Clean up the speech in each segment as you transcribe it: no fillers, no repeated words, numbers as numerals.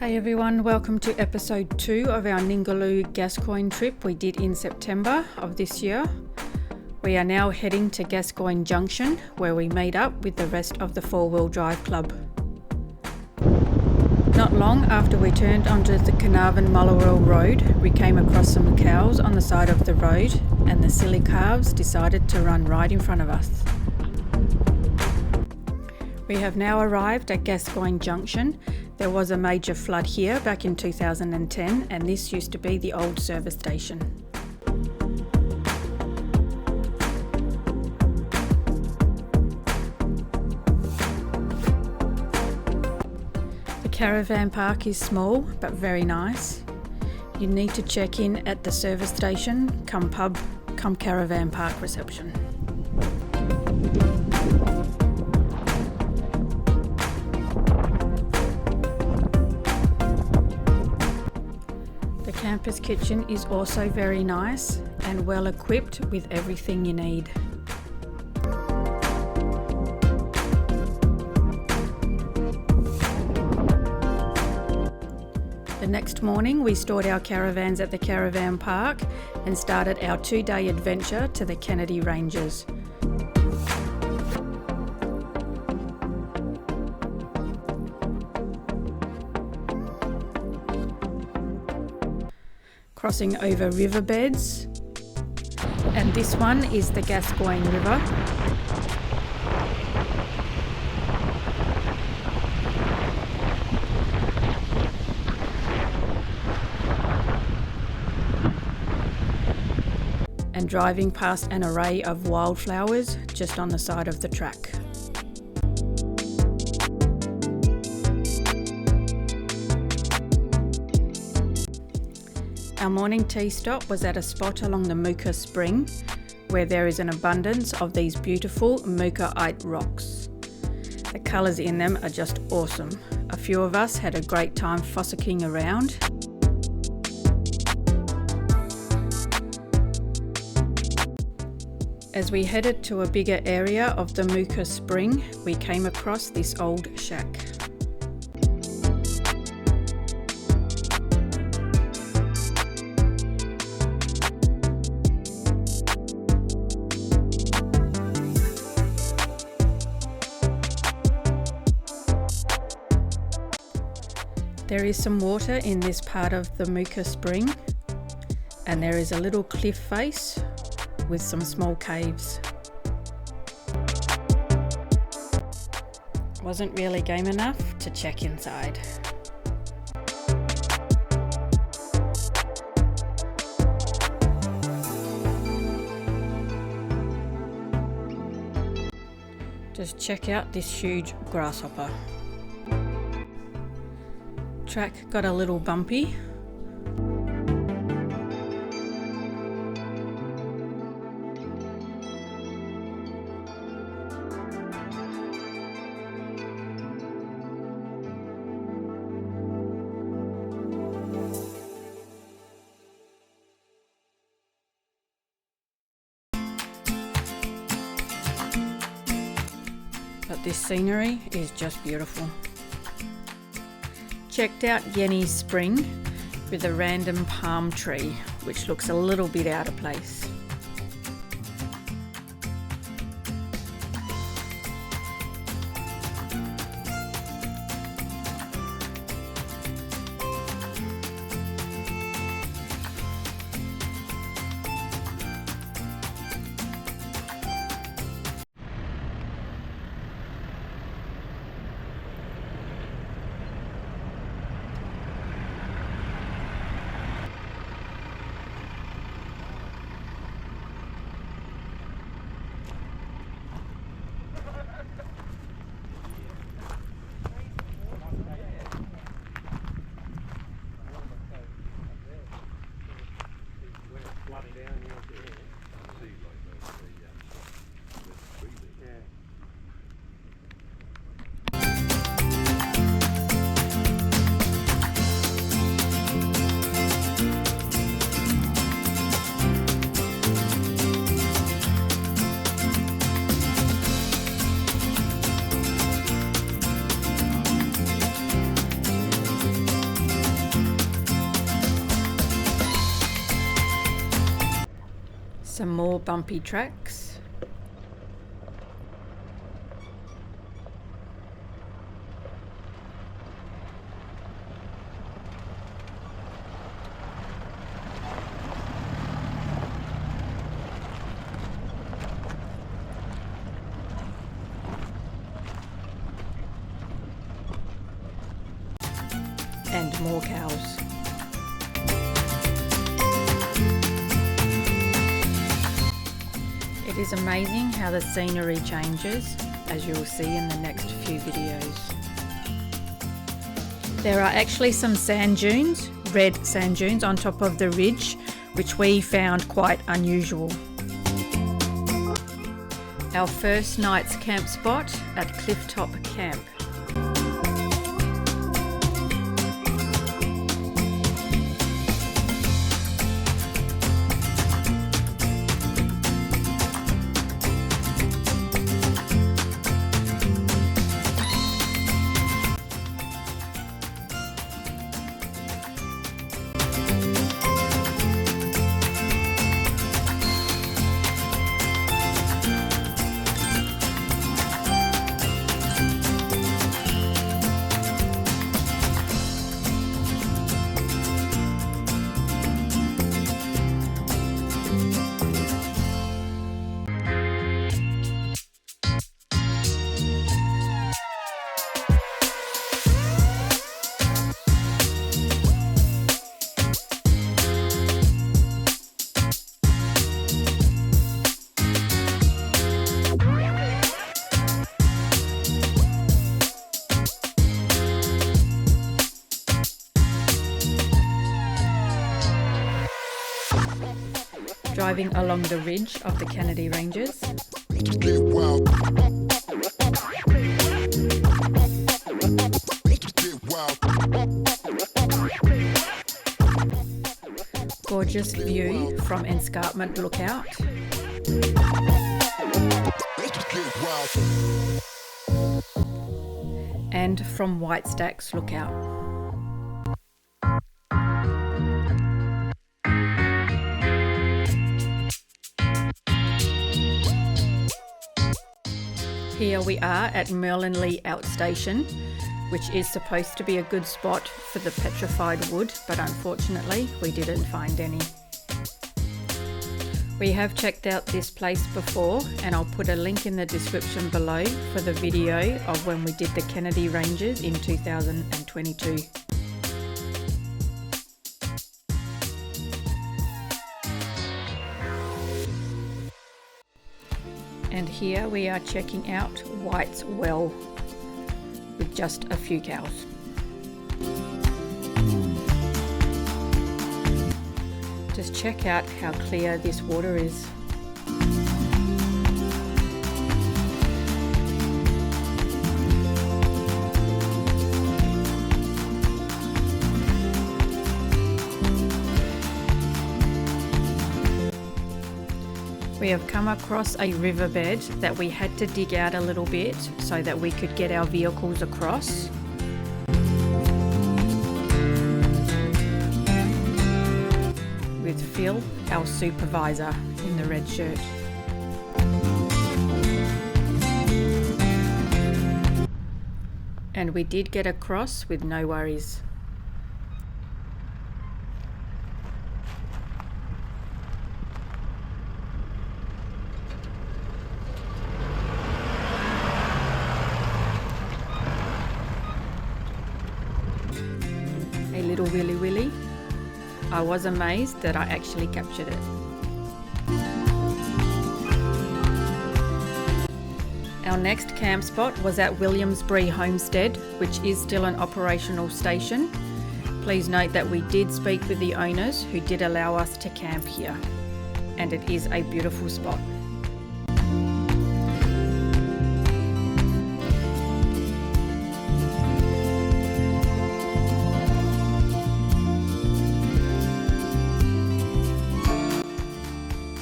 Hey everyone, welcome to episode 2 of our Ningaloo Gascoyne trip we did in September of this year. We are now heading to Gascoyne Junction where we meet up with the rest of the 4-wheel drive club. Not long after we turned onto the Carnarvon Road, we came across some cows on the side of the road and the silly calves decided to run right in front of us. We have now arrived at Gascoyne Junction. There was a major flood here back in 2010 and this used to be the old service station. The caravan park is small but very nice. You need to check in at the service station, come pub, come caravan park reception. The campus kitchen is also very nice and well equipped with everything you need. The next morning we stored our caravans at the caravan park and started our 2-day adventure to the Kennedy Ranges. Crossing over riverbeds, and this one is the Gascoyne River. And driving past an array of wildflowers just on the side of the track. Our morning tea stop was at a spot along the Mooka Spring where there is an abundance of these beautiful mookaite rocks. The colours in them are just awesome. A few of us had a great time fossicking around. As we headed to a bigger area of the Mooka Spring, we came across this old shack. There is some water in this part of the Mooka Spring, and there is a little cliff face with some small caves. Wasn't really game enough to check inside. Just check out this huge grasshopper. Track got a little bumpy. But this scenery is just beautiful. Checked out Yenny's Spring with a random palm tree, which looks a little bit out of place. bumpy tracks. And more cows. It is amazing how the scenery changes, as you will see in the next few videos. There are actually some sand dunes, red sand dunes on top of the ridge, which we found quite unusual. Our first night's camp spot at Clifftop Camp. Driving along the ridge of the Kennedy Ranges. Gorgeous view from Escarpment Lookout. And from White Stacks Lookout. Here we are at Merlinleigh Outstation, which is supposed to be a good spot for the petrified wood, but unfortunately we didn't find any. We have checked out this place before, and I'll put a link in the description below for the video of when we did the Kennedy Ranges in 2022. And here we are checking out White's Well with just a few cows. Just check out how clear this water is. We have come across a riverbed that we had to dig out a little bit so that we could get our vehicles across. With Phil, our supervisor, in the red shirt. And we did get across with no worries. A little Willy Willy. I was amazed that I actually captured it. Our next camp spot was at Williamsbury Homestead, which is still an operational station. Please note that we did speak with the owners who did allow us to camp here, and it is a beautiful spot.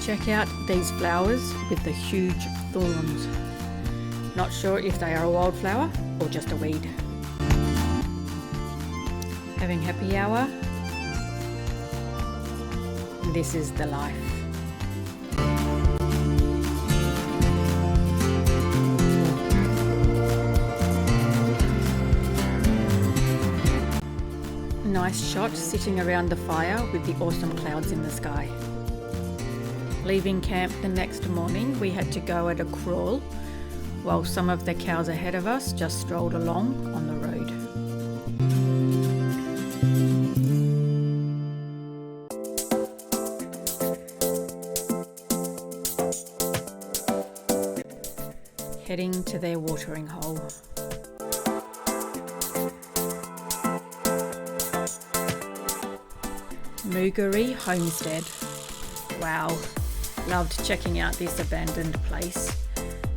Check out these flowers with the huge thorns. Not sure if they are a wildflower or just a weed. Having happy hour. This is the life. nice shot sitting around the fire with the awesome clouds in the sky. Leaving camp the next morning, we had to go at a crawl, while some of the cows ahead of us just strolled along on the road. Heading to their watering hole. Moogaree Homestead. Wow, loved checking out this abandoned place,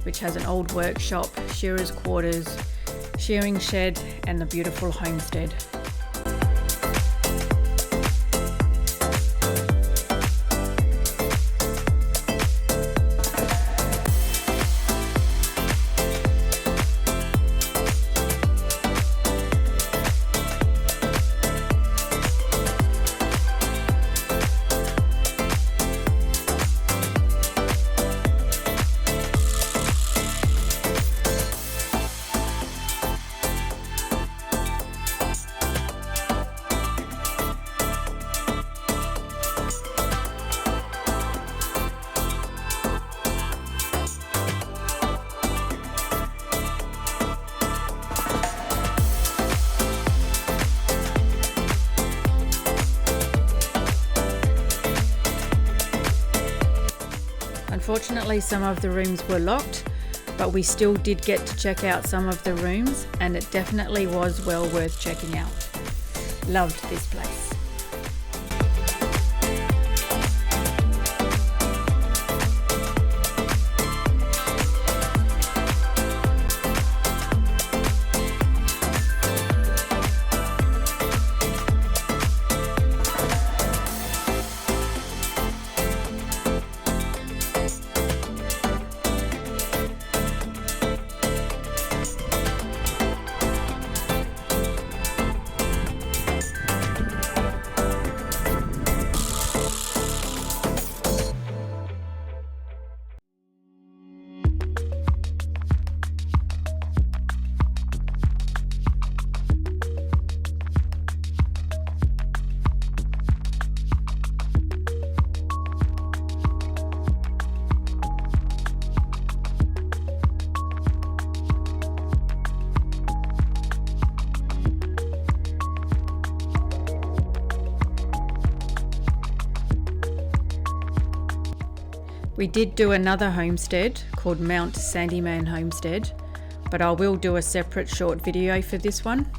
which has an old workshop, shearers' quarters, shearing shed, and the beautiful homestead. Unfortunately, some of the rooms were locked, but we still did get to check out some of the rooms, and it definitely was well worth checking out. Loved this place. We did do another homestead called Mount Sandyman Homestead, but I will do a separate short video for this one.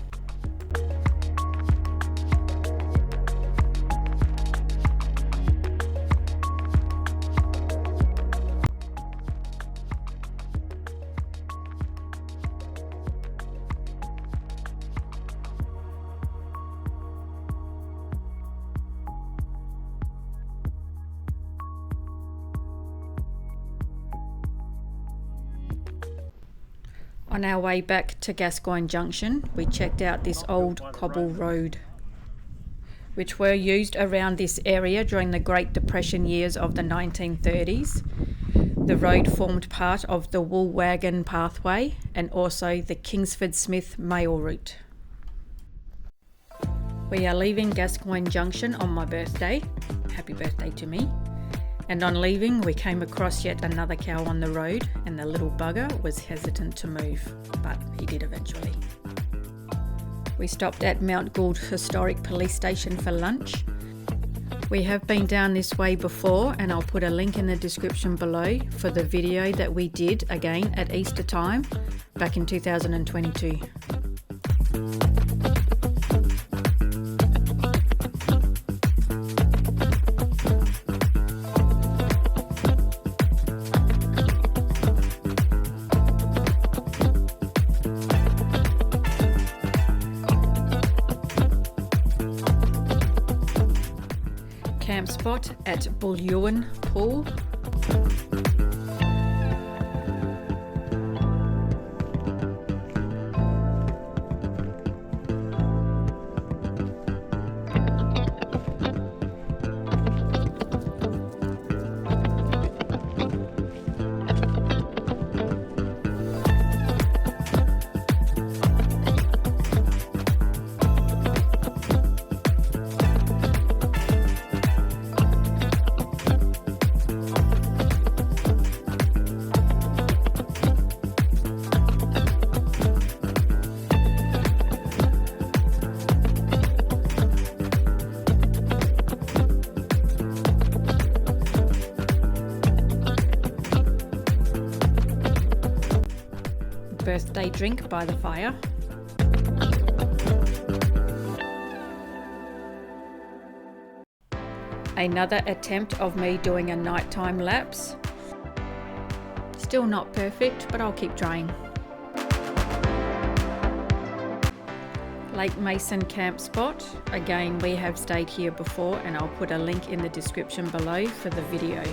On our way back to Gascoyne Junction, we checked out this old cobble road, which were used around this area during the Great Depression years of the 1930s. The road formed part of the Wool Wagon Pathway and also the Kingsford Smith mail route. We are leaving Gascoyne Junction on my birthday. Happy birthday to me. And on leaving, we came across yet another cow on the road, and the little bugger was hesitant to move, but he did eventually. We stopped at Mount Gould Historic Police Station for lunch. We have been down this way before, and I'll put a link in the description below for the video that we did again at Easter time back in 2022. Campspot at Bullewin Pool. birthday drink by the fire. Another attempt of me doing a nighttime lapse. Still not perfect, but I'll keep trying. Lake Mason Campspot. Again, we have stayed here before and I'll put a link in the description below for the video.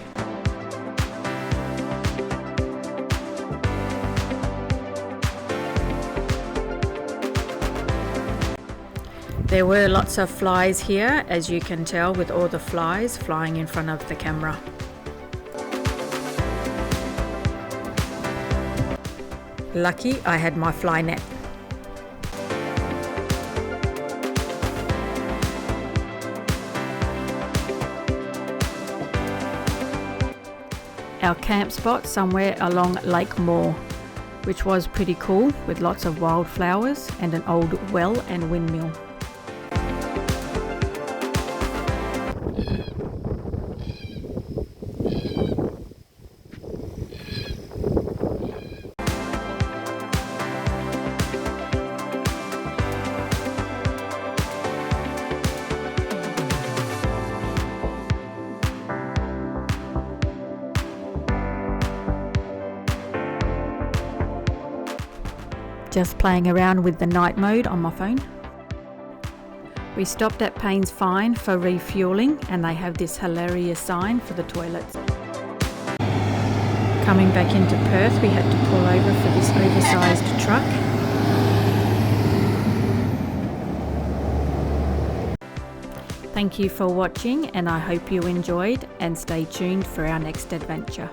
There were lots of flies here, as you can tell with all the flies flying in front of the camera. Lucky I had my fly net. Our camp spot somewhere along Lake Moore, which was pretty cool with lots of wildflowers and an old well and windmill. Just playing around with the night mode on my phone. We stopped at Payne's Fine for refueling and they have this hilarious sign for the toilets. Coming back into Perth, we had to pull over for this oversized truck. Thank you for watching and I hope you enjoyed, and stay tuned for our next adventure.